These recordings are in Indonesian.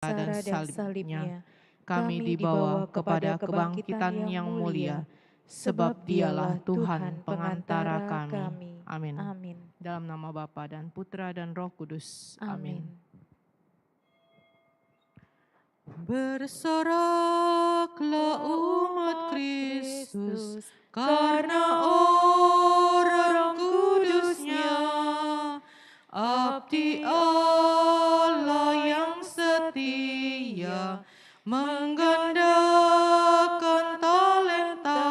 dan sengsara dan salibnya, salibnya, kami kami dibawa dibawa kepada kepada kebangkitan kebangkitan yang yang mulia, mulia, sebab sebab dialah dialah Tuhan Tuhan pengantara pengantara kami. kami. Amin. Amin. Dalam nama Bapa dan Putra dan Roh Kudus. Amin. Amin. Bersoraklah umat Kristus, karena orang kudusnya, abdi Allah yang setia, menggandakan talenta.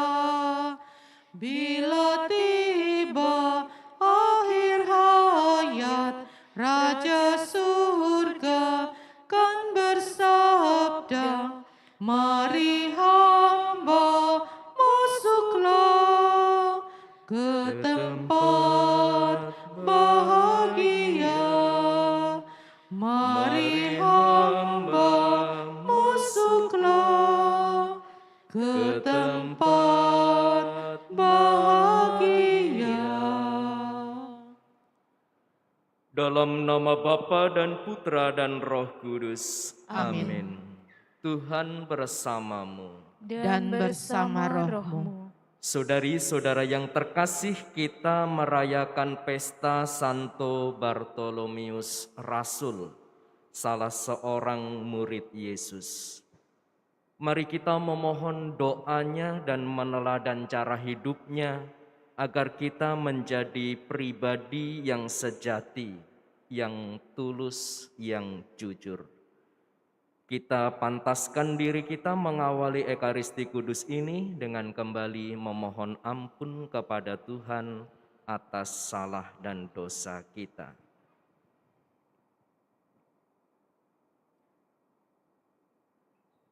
Bila tiba akhir hayat, Raja surga kan bersabda, mari hamba masuklah ke tempat bahagia. Mari hamba masuklah ke tempat bahagia. Dalam nama Bapa dan Putra dan Roh Kudus. Amin. Amin. Tuhan bersamamu. Dan bersama rohmu. Saudari-saudara yang terkasih, kita merayakan pesta Santo Bartolomeus Rasul, salah seorang murid Yesus. Mari kita memohon doanya dan meneladan cara hidupnya, agar kita menjadi pribadi yang sejati, yang tulus, yang jujur. Kita pantaskan diri kita mengawali Ekaristi Kudus ini dengan kembali memohon ampun kepada Tuhan atas salah dan dosa kita.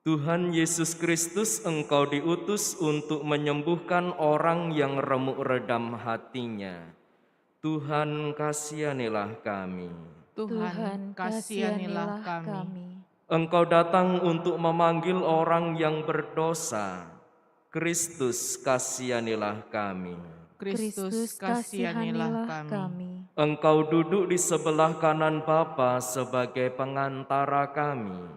Tuhan Yesus Kristus, Engkau diutus untuk menyembuhkan orang yang remuk redam hatinya. Tuhan, kasihanilah kami. Tuhan, kasihanilah kami. Engkau datang untuk memanggil orang yang berdosa. Kristus, kasihanilah kami. Kristus, kasihanilah kami. Engkau duduk di sebelah kanan Bapa sebagai pengantara kami.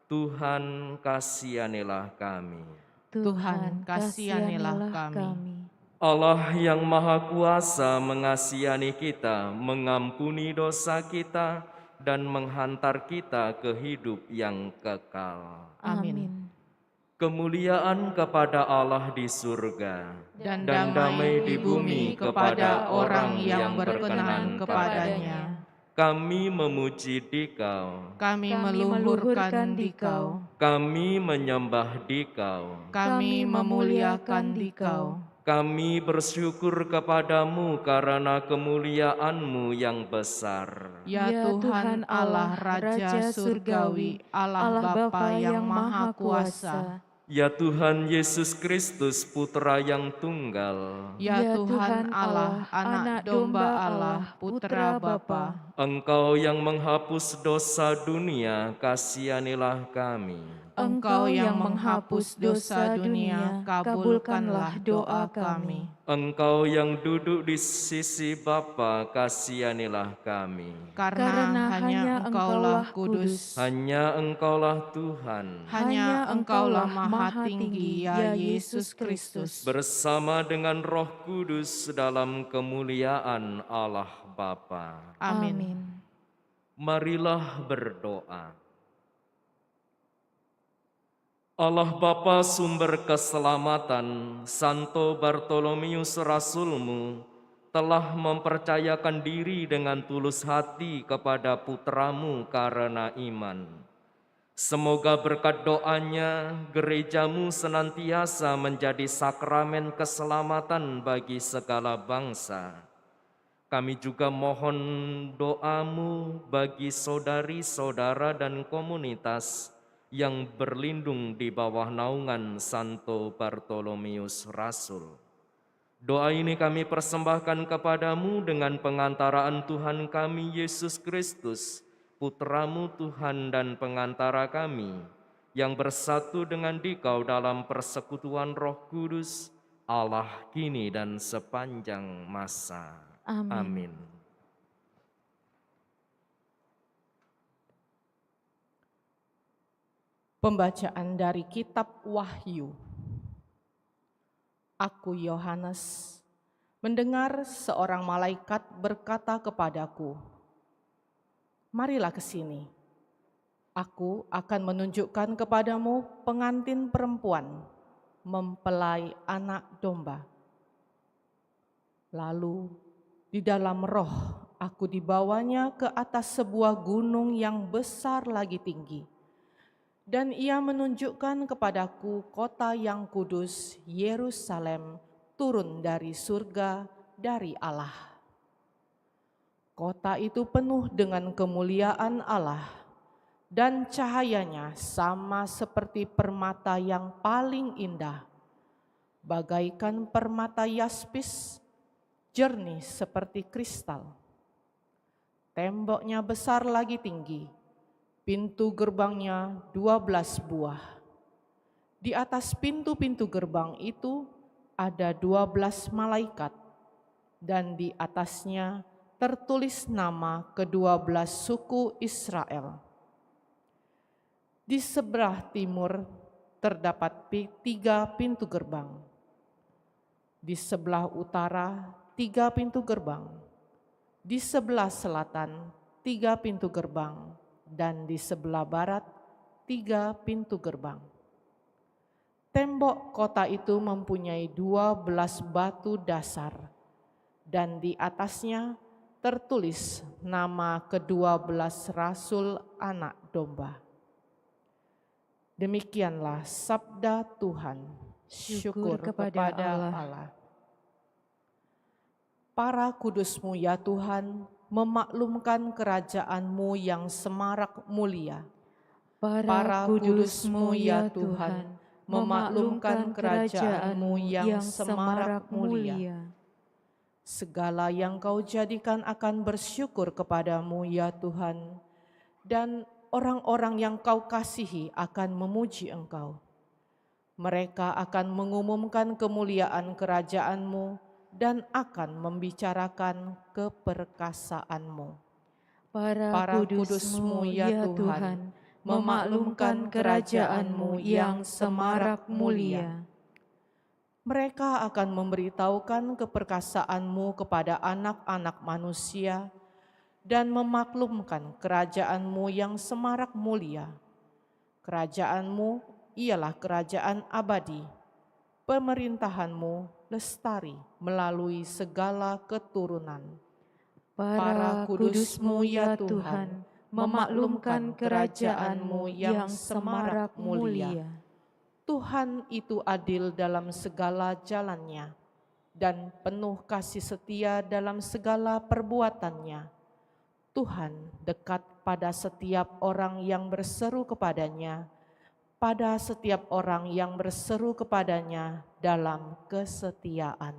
Tuhan, kasihanilah kami. Tuhan, kasihanilah kami. Allah yang Maha Kuasa mengasihani kita, mengampuni dosa kita, dan menghantar kita ke hidup yang kekal. Amin. Kemuliaan kepada Allah di surga, Dan damai di bumi kepada orang yang berkenan kepadanya. Kami memuji Dikau, Kami meluhurkan Dikau, kami menyembah Dikau, kami memuliakan Dikau. kami bersyukur kepadamu karena kemuliaan-Mu yang besar. Ya Tuhan Allah Raja Surgawi, Allah Bapa yang Maha Kuasa. Ya Tuhan Yesus Kristus, Putra yang tunggal, Ya Tuhan Allah, Anak Domba Allah, Putra Bapa. Engkau yang menghapus dosa dunia, kasihanilah kami. Engkau yang menghapus dosa dunia, kabulkanlah doa kami. Engkau yang duduk di sisi Bapa, kasihanilah kami. Karena hanya Engkaulah kudus, Hanya Engkaulah Tuhan, hanya Engkaulah Maha Tinggi, ya Yesus Kristus. bersama dengan Roh Kudus dalam kemuliaan Allah Bapa. Amin. Marilah berdoa. Allah Bapa sumber keselamatan, Santo Bartolomeus Rasul-Mu telah mempercayakan diri dengan tulus hati kepada putramu karena iman. Semoga berkat doanya, gerejamu senantiasa menjadi sakramen keselamatan bagi segala bangsa. Kami juga mohon doamu bagi saudari-saudara dan komunitas yang berlindung di bawah naungan Santo Bartolomeus Rasul. Doa ini kami persembahkan kepadamu dengan pengantaraan Tuhan kami Yesus Kristus, Putramu Tuhan dan pengantara kami, yang bersatu dengan Dikau dalam persekutuan Roh Kudus, Allah kini dan sepanjang masa. Amin. Pembacaan dari Kitab Wahyu. Aku, Yohanes, mendengar seorang malaikat berkata kepadaku, "Marilah ke sini. Aku akan menunjukkan kepadamu pengantin perempuan, mempelai anak domba." Lalu di dalam roh aku dibawanya ke atas sebuah gunung yang besar lagi tinggi. Dan ia menunjukkan kepadaku kota yang kudus, Yerusalem, turun dari surga dari Allah. Kota itu penuh dengan kemuliaan Allah, dan cahayanya sama seperti permata yang paling indah, bagaikan permata yaspis, jernih seperti kristal. Temboknya besar lagi tinggi. Pintu gerbangnya 12 buah. Di atas pintu-pintu gerbang itu ada 12 malaikat, dan di atasnya tertulis nama ke-12 suku Israel. Di sebelah timur terdapat 3 pintu gerbang. Di sebelah utara 3 pintu gerbang. Di sebelah selatan 3 pintu gerbang. Dan di sebelah barat 3 pintu gerbang. Tembok kota itu mempunyai 12 batu dasar, dan di atasnya tertulis nama ke-12 rasul anak domba. Demikianlah sabda Tuhan. Syukur kepada Allah. Para kudus-Mu ya Tuhan, memaklumkan kerajaan-Mu yang semarak mulia. Para kudus-Mu ya Tuhan, memaklumkan kerajaan-Mu yang semarak mulia. Segala yang Kau jadikan akan bersyukur kepada-Mu ya Tuhan, dan orang-orang yang Kau kasihi akan memuji Engkau. Mereka akan mengumumkan kemuliaan kerajaan-Mu dan akan membicarakan keperkasaan-Mu. Para kudus-Mu ya Tuhan, memaklumkan kerajaan-Mu yang semarak mulia. Mereka akan memberitahukan keperkasaan-Mu kepada anak-anak manusia dan memaklumkan kerajaan-Mu yang semarak mulia. Kerajaan-Mu ialah kerajaan abadi. Pemerintahan-Mu lestari melalui segala keturunan. Para kudus-Mu ya Tuhan, memaklumkan kerajaan-Mu yang semarak mulia. Tuhan itu adil dalam segala jalannya, dan penuh kasih setia dalam segala perbuatannya. Tuhan dekat pada setiap orang yang berseru kepadanya, pada setiap orang yang berseru kepadanya dalam kesetiaan.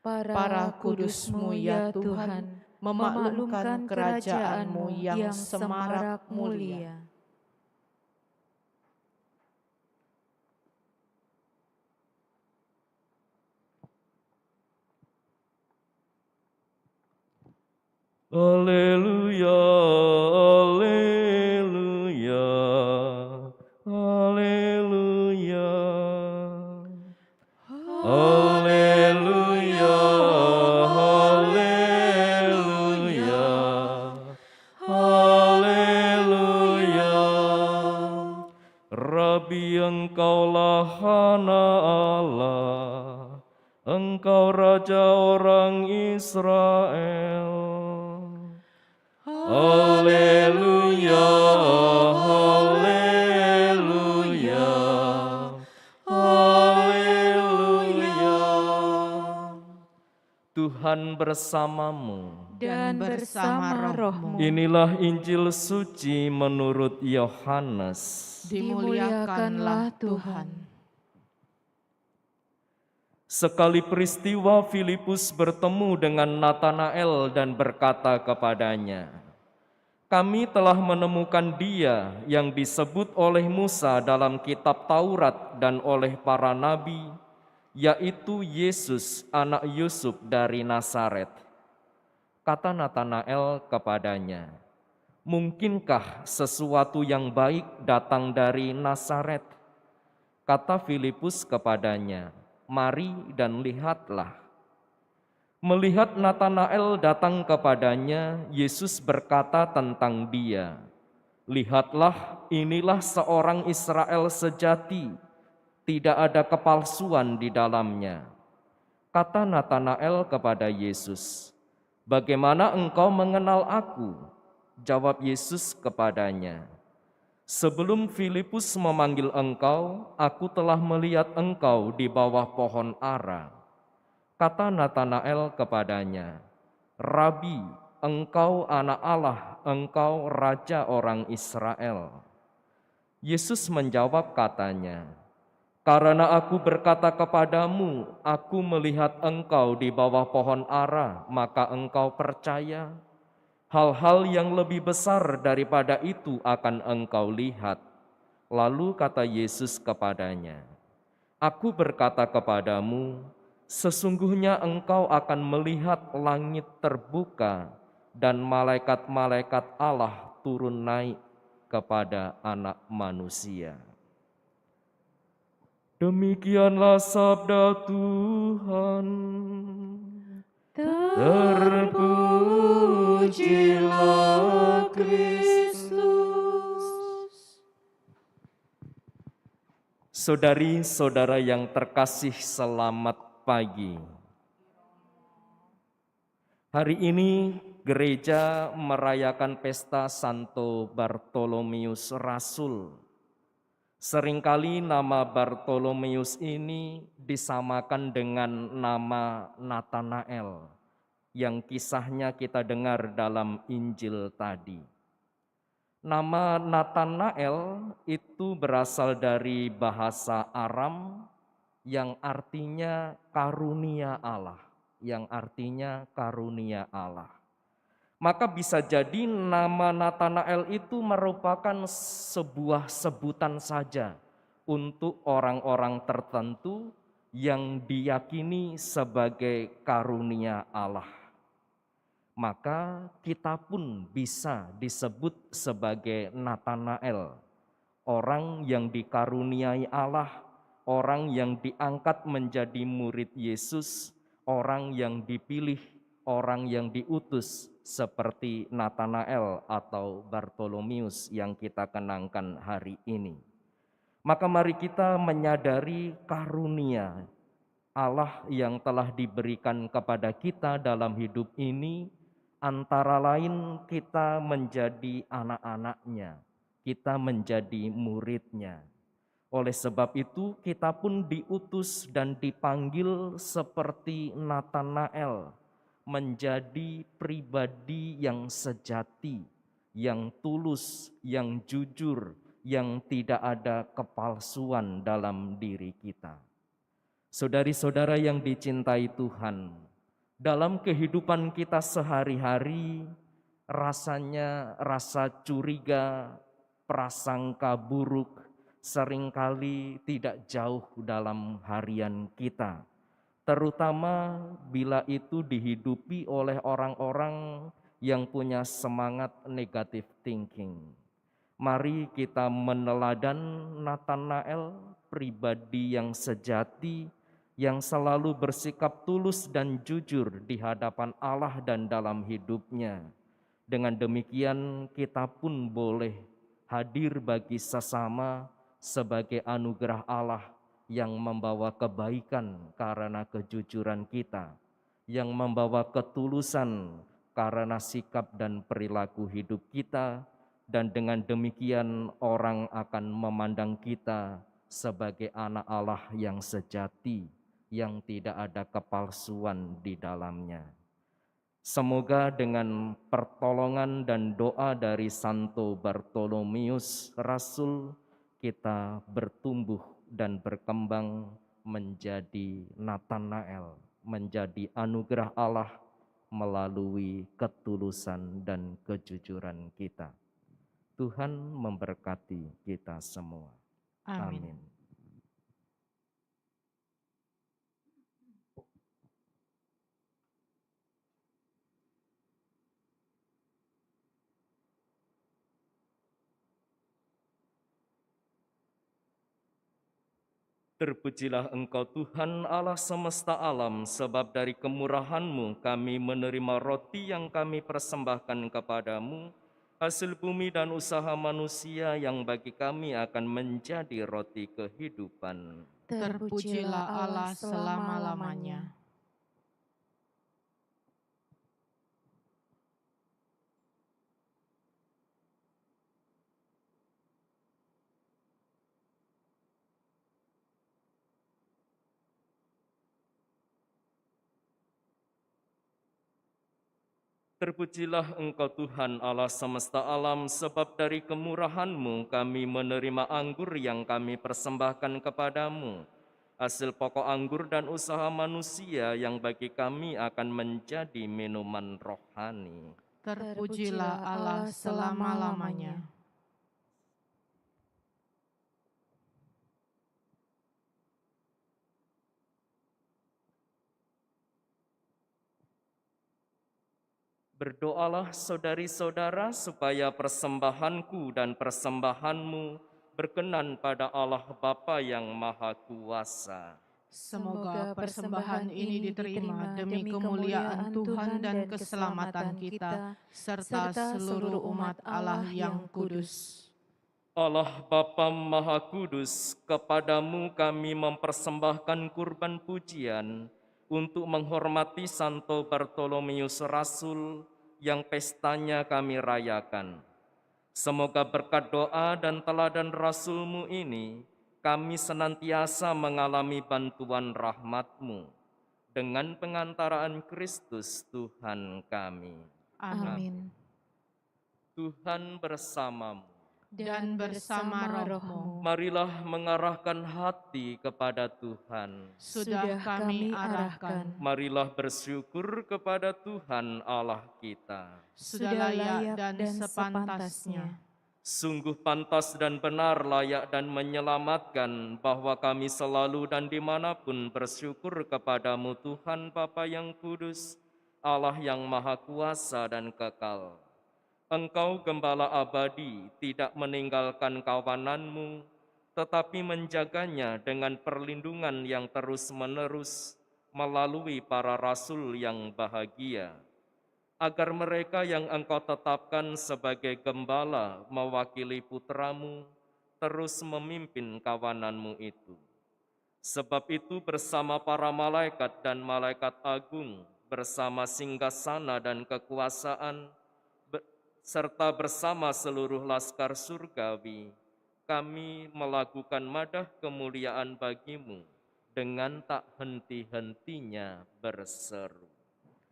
Para kudus-Mu ya Tuhan, memaklumkan kerajaan-Mu yang semarak mulia. Haleluya, haleluya, haleluya. Haleluya, haleluya, haleluya. Rabi, Engkaulah anak Allah, Engkau Raja orang Israel. Haleluya, haleluya, haleluya. Tuhan bersamamu Dan bersama roh-Mu. Inilah Injil suci menurut Yohanes. Dimuliakanlah Tuhan. Sekali peristiwa Filipus bertemu dengan Natanael dan berkata kepadanya, "Kami telah menemukan Dia yang disebut oleh Musa dalam kitab Taurat dan oleh para nabi, yaitu Yesus anak Yusuf dari Nazaret." Kata Natanael kepadanya, Mungkinkah sesuatu yang baik datang dari Nazaret? Kata Filipus kepadanya, "Mari dan lihatlah." Melihat Natanael datang kepadanya, Yesus berkata tentang dia, "Lihatlah, inilah seorang Israel sejati, tidak ada kepalsuan di dalamnya." Kata Natanael kepada Yesus, "Bagaimana engkau mengenal aku?" Jawab Yesus kepadanya, "Sebelum Filipus memanggil engkau, aku telah melihat engkau di bawah pohon ara." Kata Natanael kepadanya, "Rabi, engkau anak Allah, engkau raja orang Israel." Yesus menjawab katanya, "Karena aku berkata kepadamu, aku melihat engkau di bawah pohon ara, maka engkau percaya. Hal-hal yang lebih besar daripada itu akan engkau lihat." Lalu kata Yesus kepadanya, "Aku berkata kepadamu, sesungguhnya engkau akan melihat langit terbuka dan malaikat-malaikat Allah turun naik kepada Anak Manusia." Demikianlah sabda Tuhan. Terpujilah Kristus. Saudari-saudara yang terkasih, selamat pagi. Hari ini gereja merayakan pesta Santo Bartolomeus Rasul. Seringkali nama Bartolomeus ini disamakan dengan nama Natanael yang kisahnya kita dengar dalam Injil tadi. Nama Natanael itu berasal dari bahasa Aram yang artinya karunia Allah, yang artinya karunia Allah. Maka bisa jadi nama Natanael itu merupakan sebuah sebutan saja untuk orang-orang tertentu yang diyakini sebagai karunia Allah. Maka kita pun bisa disebut sebagai Natanael, orang yang dikaruniai Allah, orang yang diangkat menjadi murid Yesus, orang yang dipilih, orang yang diutus, seperti Natanael atau Bartolomeus yang kita kenangkan hari ini. Maka mari kita menyadari karunia Allah yang telah diberikan kepada kita dalam hidup ini, antara lain kita menjadi anak-anaknya, kita menjadi muridnya. Oleh sebab itu kita pun diutus dan dipanggil seperti Natanael, menjadi pribadi yang sejati, yang tulus, yang jujur, yang tidak ada kepalsuan dalam diri kita. Saudari-saudara yang dicintai Tuhan, dalam kehidupan kita sehari-hari, rasanya rasa curiga, prasangka buruk seringkali tidak jauh dalam harian kita, terutama bila itu dihidupi oleh orang-orang yang punya semangat negative thinking. Mari kita meneladan Natanael, pribadi yang sejati, yang selalu bersikap tulus dan jujur di hadapan Allah dan dalam hidupnya. Dengan demikian kita pun boleh hadir bagi sesama sebagai anugerah Allah yang membawa kebaikan karena kejujuran kita, yang membawa ketulusan karena sikap dan perilaku hidup kita, dan dengan demikian orang akan memandang kita sebagai anak Allah yang sejati, yang tidak ada kepalsuan di dalamnya. Semoga dengan pertolongan dan doa dari Santo Bartolomeus Rasul, kita bertumbuh dan berkembang menjadi Natanael, menjadi anugerah Allah melalui ketulusan dan kejujuran kita. Tuhan memberkati kita semua. Amin. Amin. Terpujilah Engkau Tuhan Allah semesta alam, sebab dari kemurahan-Mu kami menerima roti yang kami persembahkan kepadamu, hasil bumi dan usaha manusia yang bagi kami akan menjadi roti kehidupan. Terpujilah Allah selama-lamanya. Terpujilah Engkau Tuhan Allah semesta alam, sebab dari kemurahan-Mu kami menerima anggur yang kami persembahkan kepadamu, hasil pokok anggur dan usaha manusia yang bagi kami akan menjadi minuman rohani. Terpujilah Allah selama-lamanya. Berdoalah saudari-saudara supaya persembahanku dan persembahanmu berkenan pada Allah Bapa yang Maha Kuasa. Semoga persembahan ini diterima demi kemuliaan Tuhan dan keselamatan kita, serta seluruh umat Allah yang kudus. Allah Bapa Maha Kudus, kepadamu kami mempersembahkan kurban pujian untuk menghormati Santo Bartolomeus Rasul yang pestanya kami rayakan. Semoga berkat doa dan teladan Rasul-Mu ini, kami senantiasa mengalami bantuan rahmat-Mu dengan pengantaraan Kristus Tuhan kami. Amin. Tuhan bersamamu. Dan bersama rohmu, Marilah mengarahkan hati kepada Tuhan. sudah kami arahkan. Marilah bersyukur kepada Tuhan Allah kita. Sudah layak dan sepantasnya. Sungguh pantas dan benar, layak dan menyelamatkan bahwa kami selalu dan dimanapun bersyukur kepadamu Tuhan Bapa yang kudus, Allah yang maha kuasa dan kekal. Engkau gembala abadi, tidak meninggalkan kawananmu, tetapi menjaganya dengan perlindungan yang terus-menerus melalui para rasul yang bahagia, agar mereka yang Engkau tetapkan sebagai gembala mewakili putramu terus memimpin kawananmu itu. Sebab itu bersama para malaikat dan malaikat agung, bersama singgasana dan kekuasaan, serta bersama seluruh laskar surgawi, kami melakukan madah kemuliaan bagimu dengan tak henti-hentinya berseru.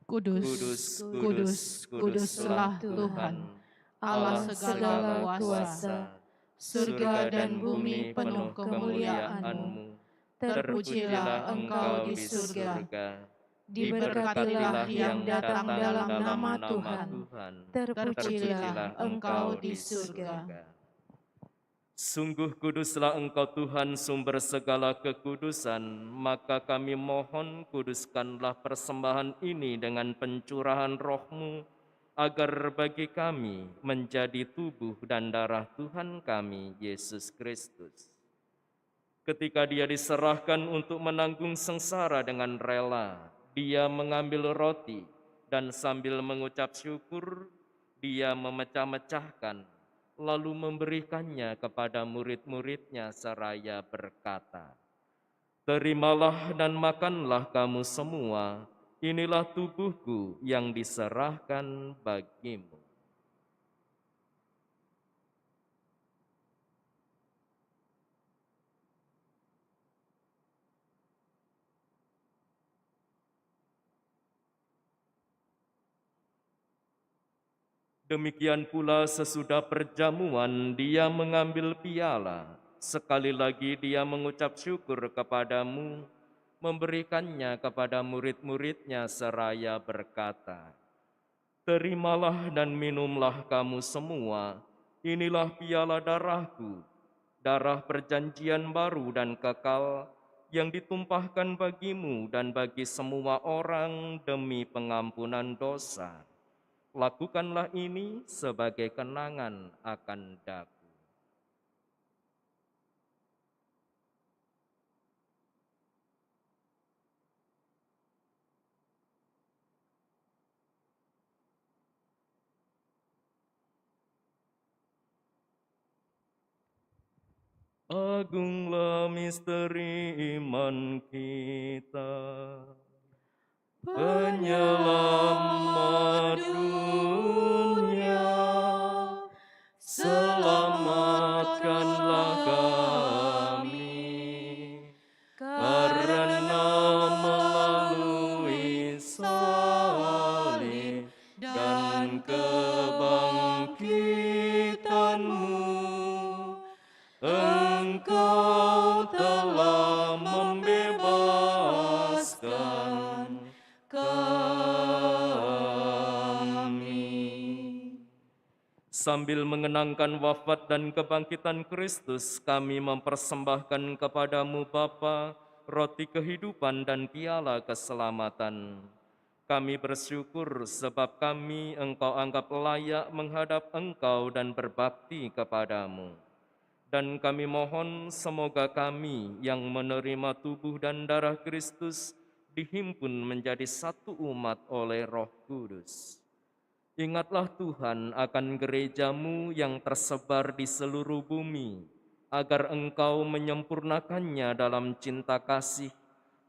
Kudus, Kudus, kudus, kuduslah Tuhan, Allah segala kuasa. Surga dan bumi penuh kemuliaan-Mu. Terpujilah Engkau di surga. Diberkatilah yang datang dalam nama Tuhan. Terpujilah Engkau di surga. Sungguh kuduslah Engkau Tuhan, sumber segala kekudusan, maka kami mohon kuduskanlah persembahan ini dengan pencurahan roh-Mu, agar bagi kami menjadi tubuh dan darah Tuhan kami, Yesus Kristus. Ketika Dia diserahkan untuk menanggung sengsara dengan rela, Dia mengambil roti dan sambil mengucap syukur, Dia memecah-mecahkan, lalu memberikannya kepada murid-muridnya seraya berkata, "Terimalah dan makanlah kamu semua, inilah tubuhku yang diserahkan bagimu." Demikian pula sesudah perjamuan Dia mengambil piala, sekali lagi Dia mengucap syukur kepadamu, memberikannya kepada murid-muridnya seraya berkata, "Terimalah dan minumlah kamu semua, inilah piala darahku, darah perjanjian baru dan kekal, yang ditumpahkan bagimu dan bagi semua orang demi pengampunan dosa. Lakukanlah ini sebagai kenangan akan daku." Agunglah misteri iman kita. Penyelamat dunia, selamatkanlah kami, karena melalui salib dan kebangkitan-Mu, Engkau telah membebaskan kami. Sambil mengenangkan wafat dan kebangkitan Kristus, kami mempersembahkan kepadamu Bapa, roti kehidupan dan piala keselamatan. Kami bersyukur sebab kami Engkau anggap layak menghadap Engkau dan berbakti kepadamu. Dan kami mohon semoga kami yang menerima tubuh dan darah Kristus dihimpun menjadi satu umat oleh Roh Kudus. Ingatlah Tuhan akan gereja-Mu yang tersebar di seluruh bumi, agar Engkau menyempurnakannya dalam cinta kasih,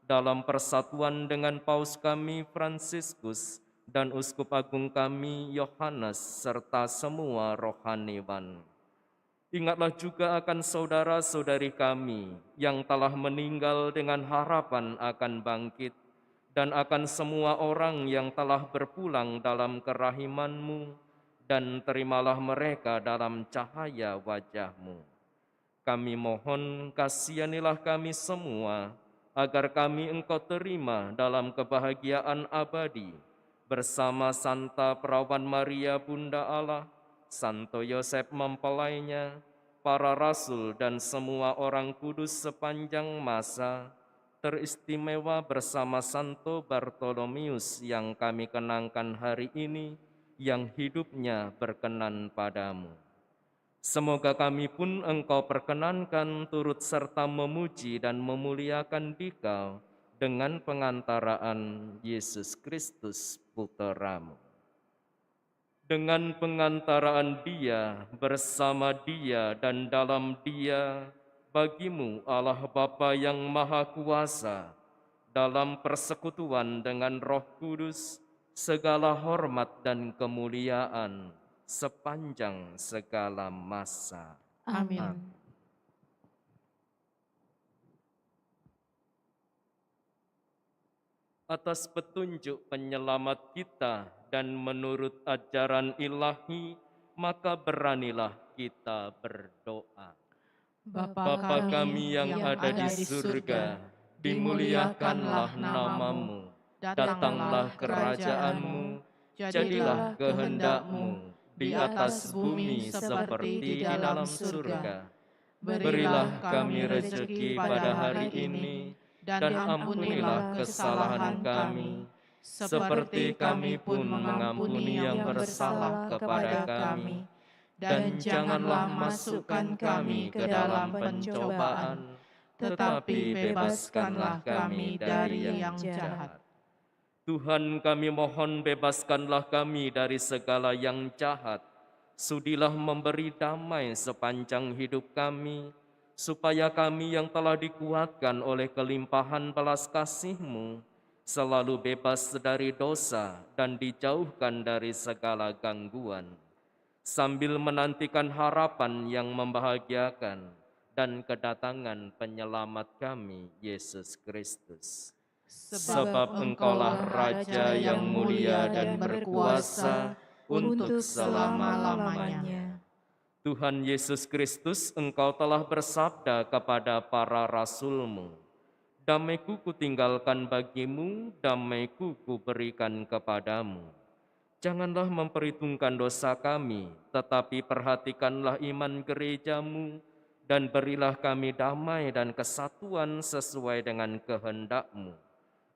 dalam persatuan dengan Paus kami Fransiskus dan Uskup Agung kami Yohanes serta semua rohaniwan. Ingatlah juga akan saudara-saudari kami yang telah meninggal dengan harapan akan bangkit, dan akan semua orang yang telah berpulang dalam kerahiman-Mu, dan terimalah mereka dalam cahaya wajah-Mu. Kami mohon kasihanilah kami semua, agar kami Engkau terima dalam kebahagiaan abadi, bersama Santa Perawan Maria Bunda Allah, Santo Yosef mempelainya, para rasul dan semua orang kudus sepanjang masa, teristimewa bersama Santo Bartolomeus yang kami kenangkan hari ini, yang hidupnya berkenan padamu. Semoga kami pun Engkau perkenankan turut serta memuji dan memuliakan Dikau dengan pengantaraan Yesus Kristus Putra-Mu. Dengan pengantaraan Dia, bersama Dia dan dalam Dia, bagi-Mu Allah Bapa yang Maha Kuasa, dalam persekutuan dengan Roh Kudus, segala hormat dan kemuliaan sepanjang segala masa. Amin. Atas petunjuk penyelamat kita dan menurut ajaran ilahi, maka beranilah kita berdoa. Bapa kami yang ada di surga, dimuliakanlah nama-Mu, datanglah kerajaan-Mu, jadilah kehendak-Mu di atas bumi seperti di dalam surga. Berilah kami rezeki pada hari ini, dan ampunilah kesalahan kami, seperti kami pun mengampuni yang bersalah kepada kami. Dan janganlah masukkan kami ke dalam pencobaan, tetapi bebaskanlah kami dari yang jahat. Tuhan, kami mohon bebaskanlah kami dari segala yang jahat. Sudilah memberi damai sepanjang hidup kami, supaya kami yang telah dikuatkan oleh kelimpahan belas kasih-Mu, selalu bebas dari dosa dan dijauhkan dari segala gangguan, sambil menantikan harapan yang membahagiakan dan kedatangan penyelamat kami, Yesus Kristus. Sebab Engkaulah Raja yang mulia dan berkuasa untuk selama-lamanya. Tuhan Yesus Kristus, Engkau telah bersabda kepada para rasul-Mu, "Damai-Ku kutinggalkan bagimu, damai-Ku kuberikan kepadamu." Janganlah memperhitungkan dosa kami, tetapi perhatikanlah iman gereja-Mu, dan berilah kami damai dan kesatuan sesuai dengan kehendak-Mu.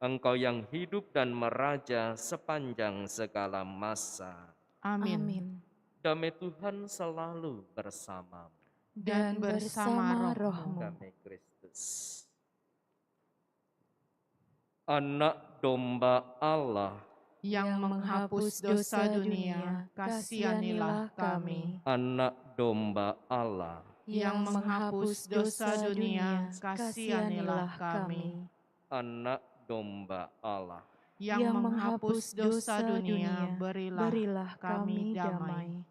Engkau yang hidup dan meraja sepanjang segala masa. Amin. Damai Tuhan selalu bersamamu. Dan bersama rohmu. Damai Kristus. Anak domba Allah, yang menghapus dosa dunia, kasihanilah kami. anak domba Allah, yang menghapus dosa dunia, kasihanilah kami. Anak domba Allah, Yang menghapus dosa dunia, berilah kami damai.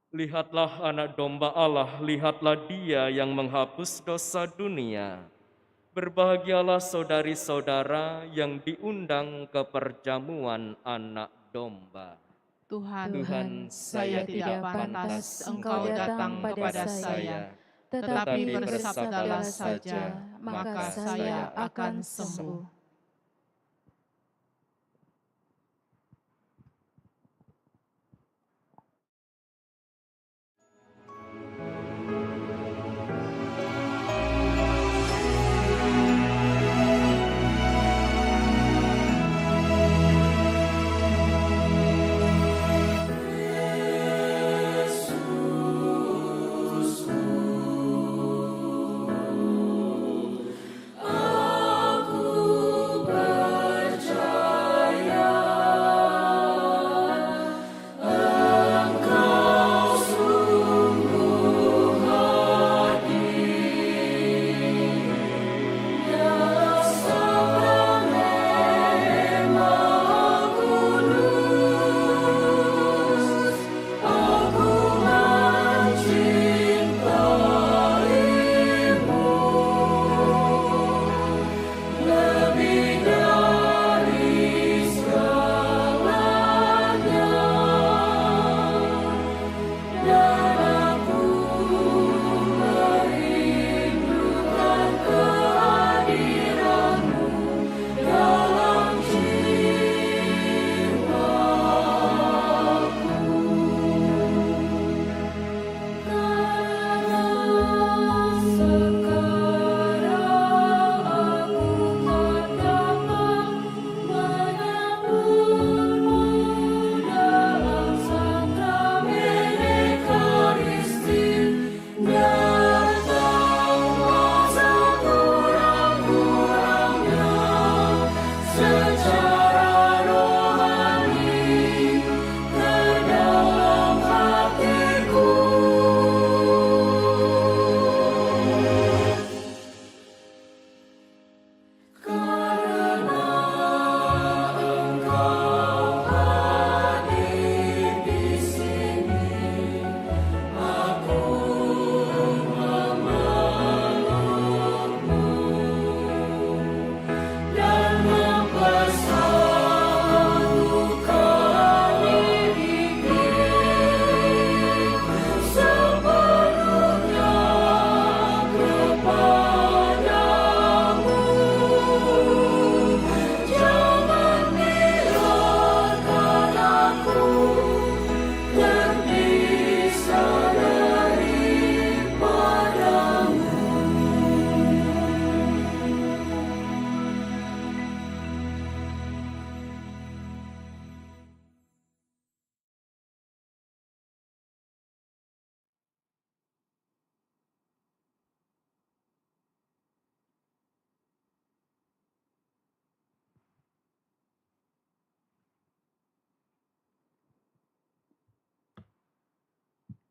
lihatlah anak domba Allah, lihatlah Dia yang menghapus dosa dunia. Berbahagialah saudari-saudara yang diundang ke perjamuan anak domba. Tuhan, saya tidak pantas Engkau datang kepada saya, tetapi bersabdalah saja, maka saya akan sembuh.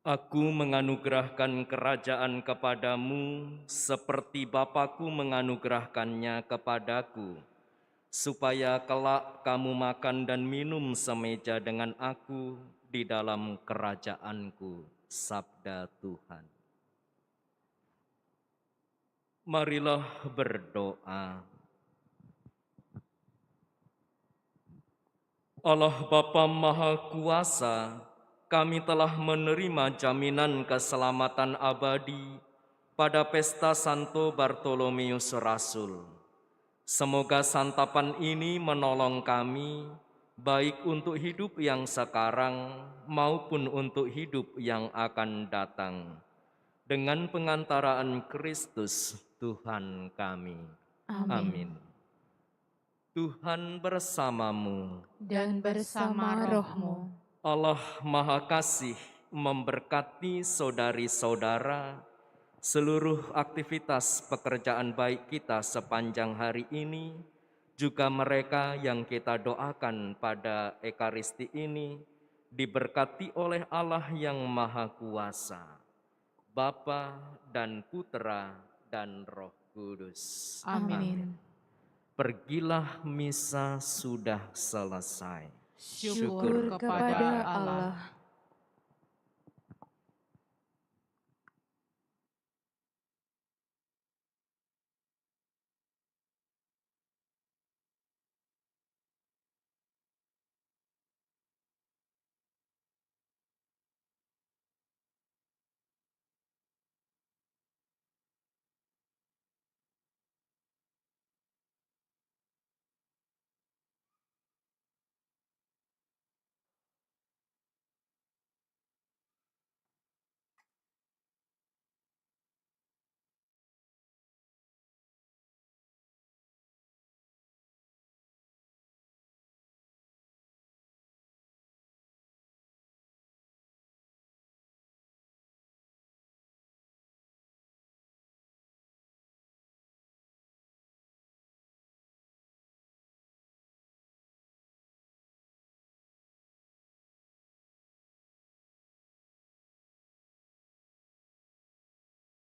Aku menganugerahkan kerajaan kepadamu seperti Bapa-Ku menganugerahkannya kepadaku, supaya kelak kamu makan dan minum semeja dengan aku di dalam kerajaan-Ku. Sabda Tuhan. Marilah berdoa. Allah Bapa Maha Kuasa, kami telah menerima jaminan keselamatan abadi pada pesta Santo Bartolomeus Rasul. Semoga santapan ini menolong kami, baik untuk hidup yang sekarang maupun untuk hidup yang akan datang. Dengan pengantaraan Kristus Tuhan kami. Amin. Tuhan bersamamu Dan bersama rohmu. Allah Maha Kasih memberkati saudari-saudara, seluruh aktivitas pekerjaan baik kita sepanjang hari ini, juga mereka yang kita doakan pada Ekaristi ini, diberkati oleh Allah yang Maha Kuasa, Bapa dan Putra dan Roh Kudus. Amin. Pergilah, misa sudah selesai. Syukur kepada Allah.